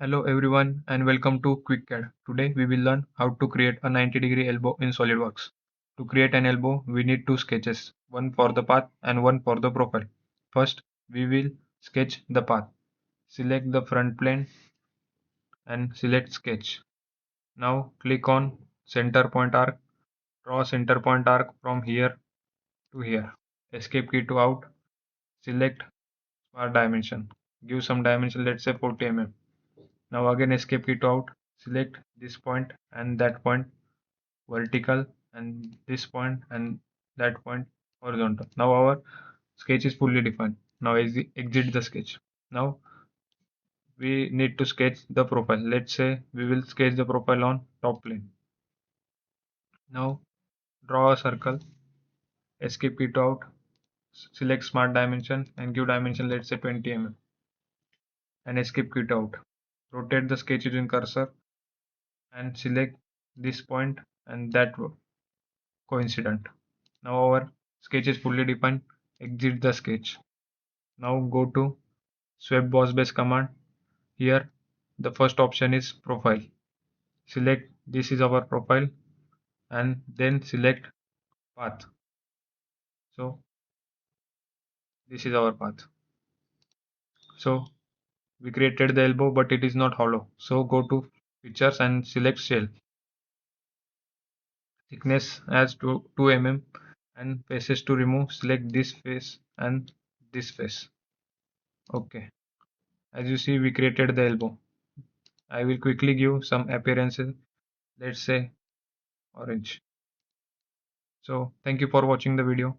Hello everyone and welcome to QuickCAD. Today we will learn how to create a 90-degree elbow in SolidWorks. To create an elbow, we need two sketches, one for the path and one for the profile. First, we will sketch the path. Select the front plane and select sketch. Now click on center point arc. Draw center point arc from here to here. Escape key to out. Select smart dimension. Give some dimension, let's say 40 mm. Now again escape key to out. Select this point and that point vertical and this point and that point horizontal. Now our sketch is fully defined. Now exit the sketch. Now we need to sketch the profile. Let's say we will sketch the profile on top plane. Now draw a circle, escape key to out, select smart dimension and give dimension, let's say 20 mm, and escape key to out. Rotate the sketch using cursor and select this point and that coincident. Now our sketch is fully defined. Exit the sketch. Now go to swept boss base command. Here the first option is profile. Select this is our profile and then select path. So this is our path. So we created the elbow but it is not hollow. So go to features and select shell. Thickness as 2 mm and faces to remove. Select this face and this face. Okay. As you see, we created the elbow. I will quickly give some appearances. Let's say orange. So thank you for watching the video.